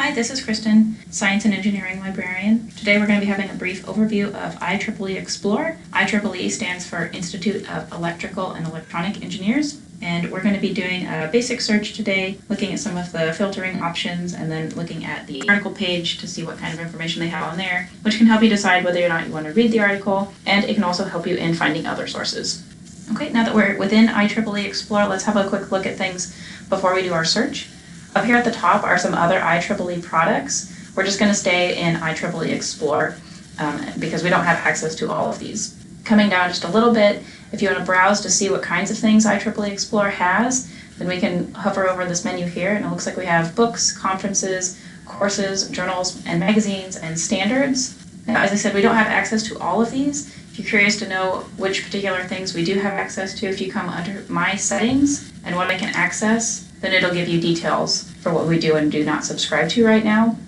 Hi, this is Kristen, Science and Engineering Librarian. Today we're going to be having a brief overview of IEEE Xplore. IEEE stands for Institute of Electrical and Electronic Engineers, and we're going to be doing a basic search today, looking at some of the filtering options and then looking at the article page to see what kind of information they have on there, which can help you decide whether or not you want to read the article, and it can also help you in finding other sources. Okay, now that we're within IEEE Xplore, let's have a quick look at things before we do our search. Up here at the top are some other IEEE products. We're just going to stay in IEEE Xplore because we don't have access to all of these. Coming down just a little bit, if you want to browse to see what kinds of things IEEE Xplore has, then we can hover over this menu here, and it looks like we have books, conferences, courses, journals, and magazines, and standards. Now, as I said, we don't have access to all of these. If you're curious to know which particular things we do have access to, if you come under My Settings and what I can access, then it'll give you details for what we do and do not subscribe to right now.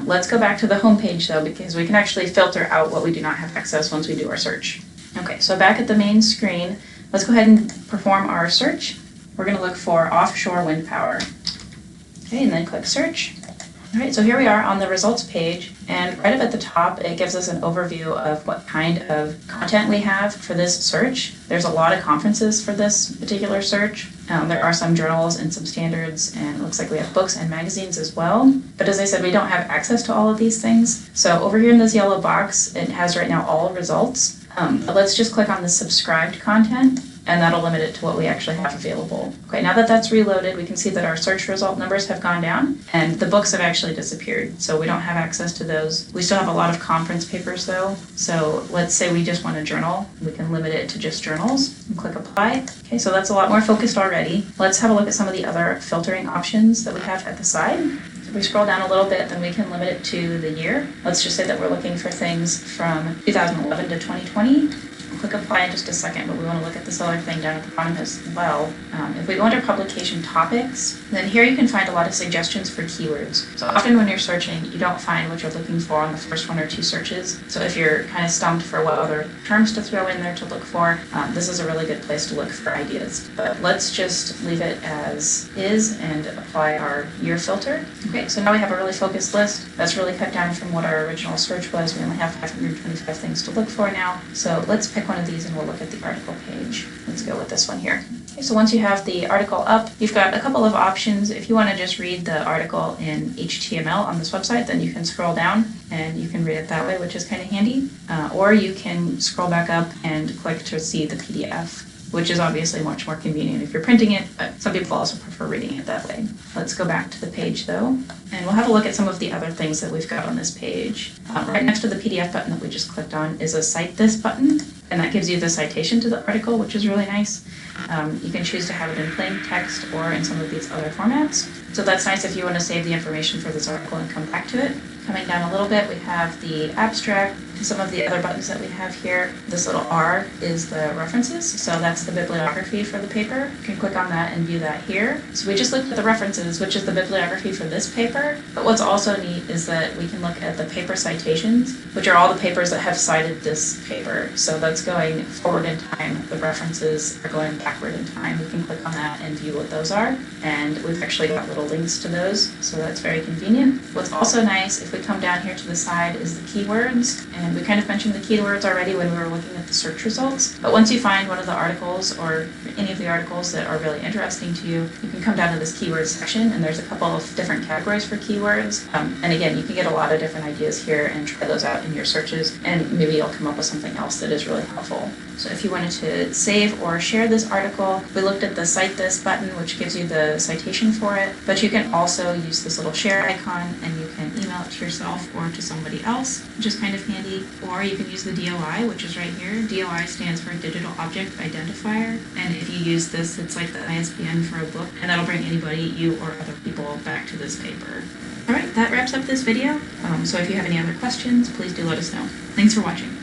Let's go back to the home page though, because we can actually filter out what we do not have access once we do our search. Okay, so back at the main screen, let's go ahead and perform our search. We're going to look for offshore wind power. Okay, and then click search. All right, so here we are on the results page, and right up at the top, it gives us an overview of what kind of content we have for this search. There's a lot of conferences for this particular search. There are some journals and some standards, and it looks like we have books and magazines as well. But as I said, we don't have access to all of these things. So over here in this yellow box, it has right now all results. But let's just click on the subscribed content, and that'll limit it to what we actually have available. Okay, now that that's reloaded, we can see that our search result numbers have gone down, and the books have actually disappeared, so we don't have access to those. We still have a lot of conference papers though, so let's say we just want a journal. We can limit it to just journals and click apply. Okay, so that's a lot more focused already. Let's have a look at some of the other filtering options that we have at the side. If we scroll down a little bit, then we can limit it to the year. Let's just say that we're looking for things from 2011 to 2020. Click apply in just a second, but we want to look at this other thing down at the bottom as well. If we go under publication topics, then here you can find a lot of suggestions for keywords. So often when you're searching, you don't find what you're looking for on the first one or two searches. So if you're kind of stumped for what other terms to throw in there to look for, this is a really good place to look for ideas. But let's just leave it as is and apply our year filter. Okay, so now we have a really focused list. That's really cut down from what our original search was. We only have 525 things to look for now. So let's pick one of these and we'll look at the article page. Let's go with this one here. Okay, so once you have the article up, you've got a couple of options. If you want to just read the article in HTML on this website, then you can scroll down and you can read it that way, which is kind of handy. Or you can scroll back up and click to see the PDF, which is obviously much more convenient if you're printing it, but some people also prefer reading it that way. Let's go back to the page though, and we'll have a look at some of the other things that we've got on this page. Right next to the PDF button that we just clicked on is a Cite This button, and that gives you the citation to the article, which is really nice. You can choose to have it in plain text or in some of these other formats. So that's nice if you want to save the information for this article and come back to it. Coming down a little bit, we have the abstract. Some of the other buttons that we have here, this little R is the references, so that's the bibliography for the paper. You can click on that and view that here. So we just looked at the references, which is the bibliography for this paper, but what's also neat is that we can look at the paper citations, which are all the papers that have cited this paper. So that's going forward in time. The references are going backward in time. We can click on that and view what those are, and we've actually got little links to those, so that's very convenient. What's also nice, if we come down here to the side, is the keywords, and we kind of mentioned the keywords already when we were looking at the search results, but once you find one of the articles or any of the articles that are really interesting to you, you can come down to this keywords section, and there's a couple of different categories for keywords, and again, you can get a lot of different ideas here and try those out in your searches, and maybe you'll come up with something else that is really helpful. So if you wanted to save or share this article, we looked at the Cite This button, which gives you the citation for it, but you can also use this little share icon and you can email it to yourself or to somebody else, which is kind of handy. Or you can use the DOI, which is right here. DOI stands for Digital Object Identifier, and if you use this, it's like the ISBN for a book, and that'll bring anybody, you or other people, back to this paper. All right, that wraps up this video. So if you have any other questions, please do let us know. Thanks for watching.